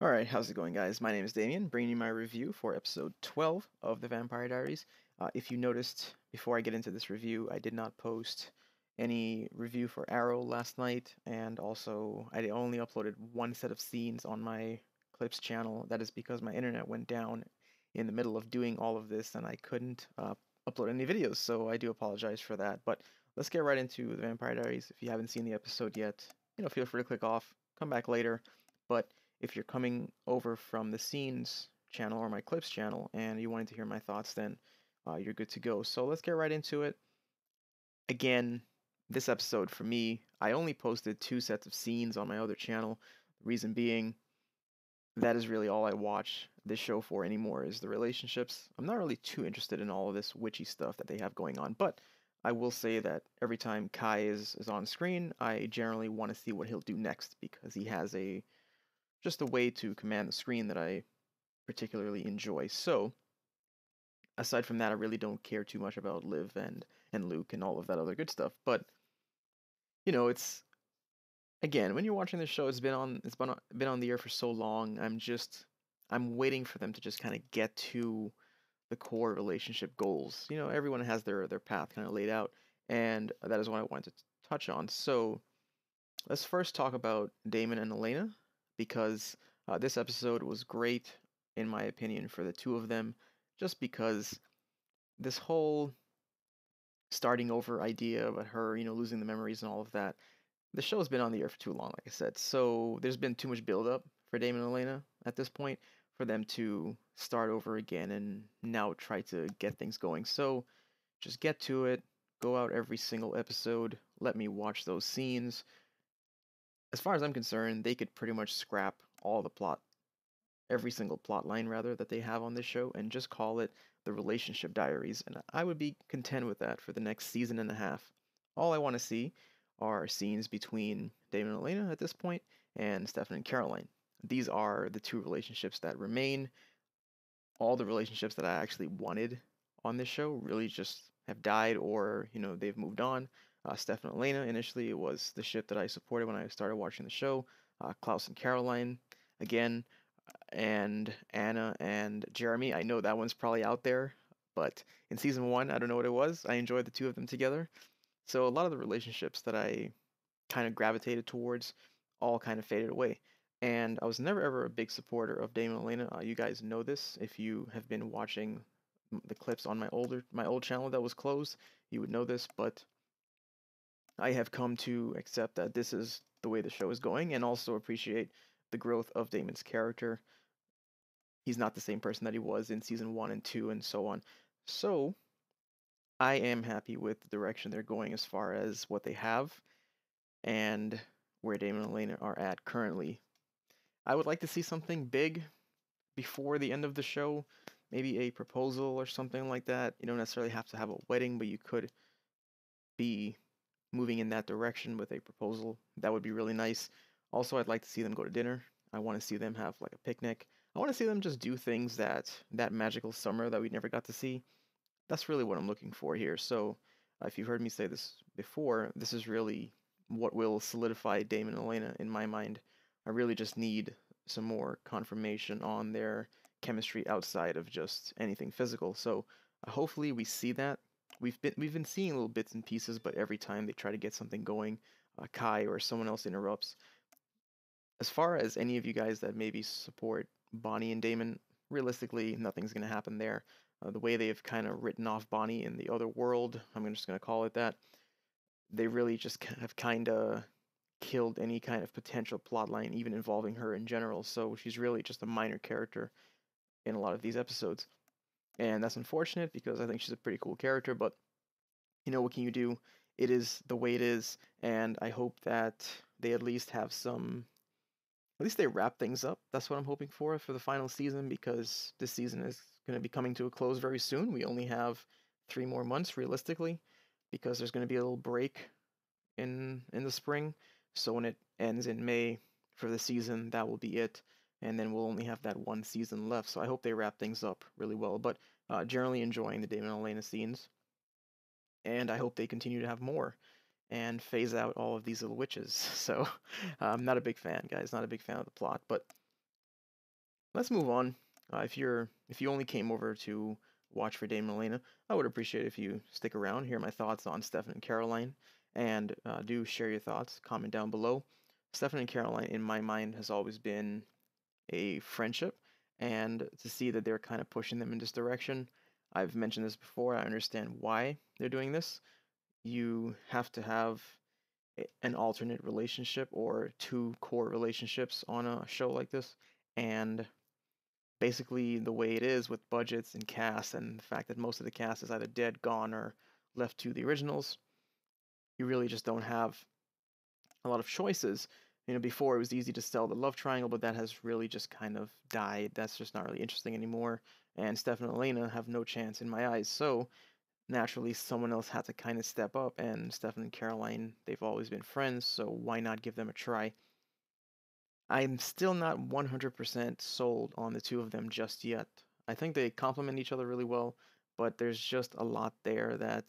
Alright, how's it going, guys? My name is Damien, bringing you my review for episode 12 of the Vampire Diaries. If you noticed, before I get into this review, I did not post any review for Arrow last night, and also I only uploaded one set of scenes on my Clips channel. That is because my internet went down in the middle of doing all of this, and I couldn't upload any videos, so I do apologize for that. But let's get right into the Vampire Diaries. If you haven't seen the episode yet, feel free to click off, come back later. But if you're coming over from the scenes channel or my clips channel and you wanted to hear my thoughts, then you're good to go. So let's get right into it. Again, this episode for me, I only posted two sets of scenes on my other channel. The reason being, that is really all I watch this show for anymore is the relationships. I'm not really too interested in all of this witchy stuff that they have going on, but I will say that every time Kai is on screen, I generally want to see what he'll do next because he has just a way to command the screen that I particularly enjoy. So, aside from that, I really don't care too much about Liv and Luke and all of that other good stuff. But it's again when you're watching this show, it's been on the air for so long. I'm waiting for them to just kind of get to the core relationship goals. Everyone has their path kind of laid out, and that is what I wanted to touch on. So let's first talk about Damon and Elena because this episode was great, in my opinion, for the two of them, just because this whole starting over idea about her, losing the memories and all of that, the show's been on the air for too long, like I said. So there's been too much buildup for Damon and Elena at this point for them to start over again and now try to get things going. So just get to it, go out every single episode, let me watch those scenes. As far as I'm concerned, they could pretty much scrap all the plot, every single plot line rather that they have on this show, and just call it the Relationship Diaries, and I would be content with that for the next season and a half. All I want to see are scenes between Damon and Elena at this point, and Stefan and Caroline. These are the two relationships that remain. All the relationships that I actually wanted on this show really just have died or, they've moved on. Stefan and Elena, initially, it was the ship that I supported when I started watching the show. Klaus and Caroline, again, and Anna and Jeremy. I know that one's probably out there, but in season one, I don't know what it was. I enjoyed the two of them together. So a lot of the relationships that I kind of gravitated towards all kind of faded away. And I was never ever a big supporter of Damon and Elena. You guys know this if you have been watching the clips on my old channel that was closed. You would know this, but I have come to accept that this is the way the show is going, and also appreciate the growth of Damon's character. He's not the same person that he was in season one and two, and so on. So I am happy with the direction they're going as far as what they have and where Damon and Elena are at currently. I would like to see something big before the end of the show, maybe a proposal or something like that. You don't necessarily have to have a wedding, but you could be moving in that direction with a proposal. That would be really nice. Also, I'd like to see them go to dinner. I want to see them have like a picnic. I want to see them just do things that magical summer that we never got to see. That's really what I'm looking for here. So, if you've heard me say this before, this is really what will solidify Damon and Elena in my mind. I really just need some more confirmation on their chemistry outside of just anything physical. So, hopefully we see that. We've been seeing little bits and pieces, but every time they try to get something going, Kai or someone else interrupts. As far as any of you guys that maybe support Bonnie and Damon, realistically, nothing's going to happen there. The way they've kind of written off Bonnie in the other world, I'm just going to call it that, they really just have kind of killed any kind of potential plotline, even involving her in general. So she's really just a minor character in a lot of these episodes. And that's unfortunate because I think she's a pretty cool character, but what can you do? It is the way it is, and I hope that they at least have some at least they wrap things up. That's what I'm hoping for the final season because this season is going to be coming to a close very soon. We only have 3 more months realistically because there's going to be a little break in the spring. So when it ends in May for the season, that will be it, and then we'll only have that one season left. So I hope they wrap things up really well. But generally enjoying the Damon and Elena scenes, and I hope they continue to have more and phase out all of these little witches. So I'm not a big fan, guys. Not a big fan of the plot, but let's move on. If you only came over to watch for Dame and Elena, I would appreciate if you stick around, hear my thoughts on Stefan and Caroline, and do share your thoughts. Comment down below. Stefan and Caroline, in my mind, has always been a friendship, and to see that they're kind of pushing them in this direction, I've mentioned this before. I understand why they're doing this. You have to have an alternate relationship or two core relationships on a show like this, and basically the way it is with budgets and cast and the fact that most of the cast is either dead, gone, or left to the originals, you really just don't have a lot of choices. Before it was easy to sell the love triangle, but that has really just kind of died. That's just not really interesting anymore. And Stefan and Elena have no chance in my eyes. So naturally, someone else had to kind of step up. And Stefan and Caroline, they've always been friends, so why not give them a try? I'm still not 100% sold on the two of them just yet. I think they complement each other really well, but there's just a lot there that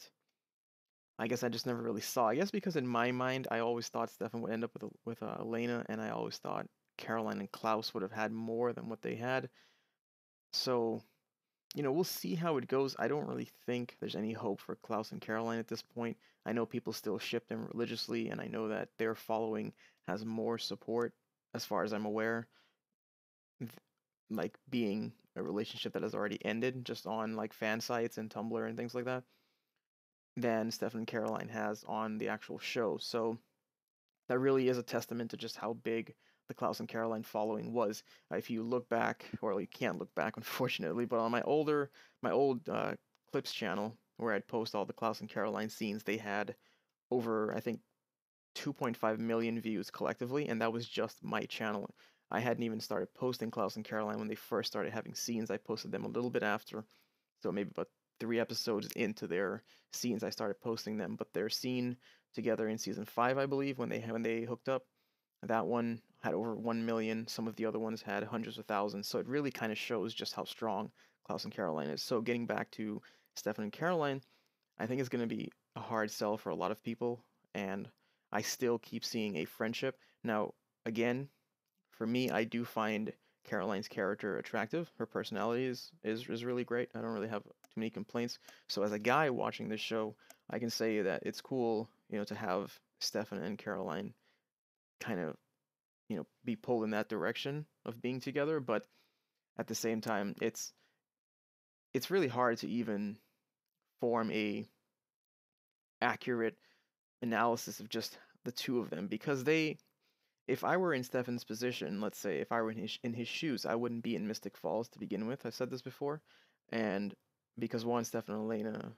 I guess I just never really saw. I guess because in my mind, I always thought Stefan would end up with Elena, and I always thought Caroline and Klaus would have had more than what they had. So, we'll see how it goes. I don't really think there's any hope for Klaus and Caroline at this point. I know people still ship them religiously, and I know that their following has more support, as far as I'm aware, like being a relationship that has already ended just on like fan sites and Tumblr and things like that, than Stefan and Caroline has on the actual show. So that really is a testament to just how big the Klaus and Caroline following was. If you look back, or you can't look back, unfortunately, but on my old clips channel where I'd post all the Klaus and Caroline scenes, they had over, I think, 2.5 million views collectively, and that was just my channel. I hadn't even started posting Klaus and Caroline when they first started having scenes. I posted them a little bit after, so maybe about 3 episodes into their scenes, I started posting them. But their scene together in season 5, I believe, when they hooked up, that one had over 1 million. Some of the other ones had hundreds of thousands. So it really kind of shows just how strong Klaus and Caroline is. So getting back to Stefan and Caroline, I think it's going to be a hard sell for a lot of people, and I still keep seeing a friendship. Now, again, for me, I do find Caroline's character attractive. Her personality is really great. I don't really have too many complaints. So as a guy watching this show, I can say that it's cool, to have Stefan and Caroline kind of, be pulled in that direction of being together. But at the same time, it's really hard to even form a accurate analysis of just the two of them, because if I were in Stefan's position, let's say if I were in his shoes, I wouldn't be in Mystic Falls to begin with. I said this before, and because one, Stefan and Elena,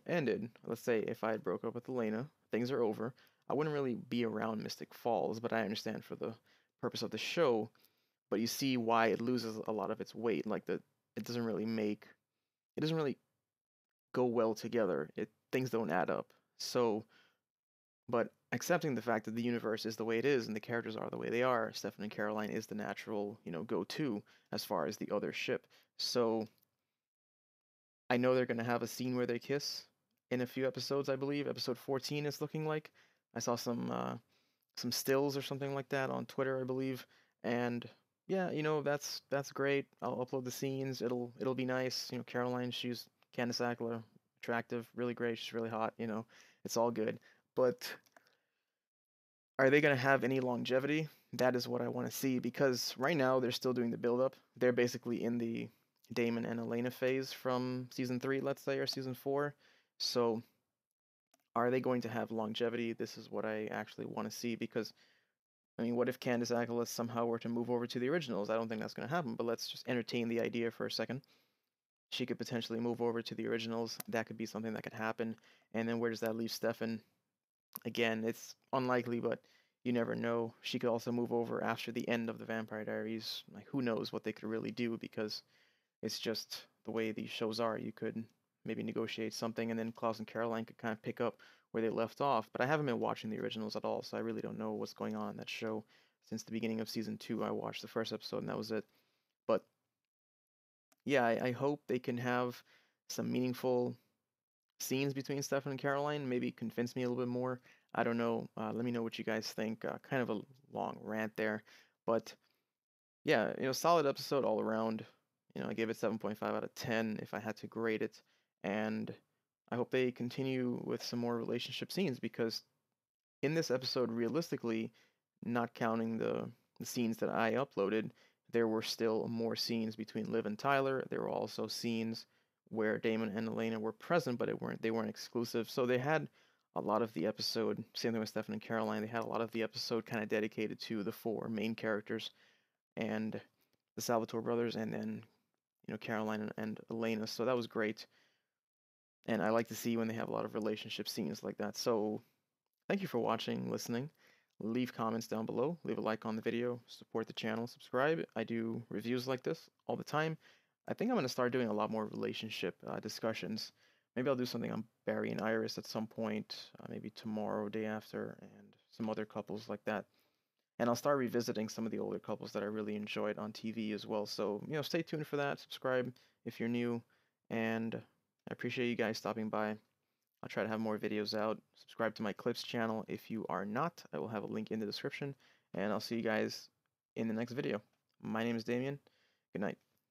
ended. Let's say if I had broke up with Elena, things are over. I wouldn't really be around Mystic Falls, but I understand for the purpose of the show. But you see why it loses a lot of its weight. Like it doesn't really go well together. Things don't add up. So, but accepting the fact that the universe is the way it is and the characters are the way they are, Stefan and Caroline is the natural, go-to as far as the other ship. So I know they're gonna have a scene where they kiss in a few episodes, I believe. Episode 14 is looking like. I saw some stills or something like that on Twitter, I believe. And yeah, that's great. I'll upload the scenes. It'll be nice. Caroline, she's Candace Ackler, attractive, really great. She's really hot. It's all good. But are they going to have any longevity? That is what I want to see, because right now they're still doing the build up. They're basically in the Damon and Elena phase from season 3, let's say, or season 4. So are they going to have longevity? This is what I actually want to see, because I mean, what if Candace Ackles somehow were to move over to the originals? I don't think that's going to happen, but let's just entertain the idea for a second. She could potentially move over to the originals. That could be something that could happen. And then where does that leave Stefan? Again, it's unlikely, but you never know. She could also move over after the end of the Vampire Diaries. Like, who knows what they could really do, because it's just the way these shows are. You could maybe negotiate something, and then Klaus and Caroline could kind of pick up where they left off. But I haven't been watching the originals at all, so I really don't know what's going on in that show. Since the beginning of season 2, I watched the first episode, and that was it. But yeah, I hope they can have some meaningful scenes between Stefan and Caroline. Maybe convince me a little bit more. I don't know. Let me know what you guys think. Kind of a long rant there, but yeah, solid episode all around. I gave it 7.5 out of 10 if I had to grade it, and I hope they continue with some more relationship scenes because in this episode, realistically, not counting the scenes that I uploaded, there were still more scenes between Liv and Tyler. There were also scenes where Damon and Elena were present, but they weren't exclusive. So they had a lot of the episode. Same thing with Stefan and Caroline. They had a lot of the episode kind of dedicated to the four main characters and the Salvatore brothers, and then Caroline and Elena. So that was great, and I like to see when they have a lot of relationship scenes like that. So thank you for watching, listening. Leave comments down below, leave a like on the video, support the channel, subscribe. I do reviews like this all the time. I think I'm going to start doing a lot more relationship discussions. Maybe I'll do something on Barry and Iris at some point, maybe tomorrow, day after, and some other couples like that. And I'll start revisiting some of the older couples that I really enjoyed on TV as well. So, stay tuned for that. Subscribe if you're new, and I appreciate you guys stopping by. I'll try to have more videos out. Subscribe to my Clips channel if you are not. I will have a link in the description, and I'll see you guys in the next video. My name is Damien. Good night.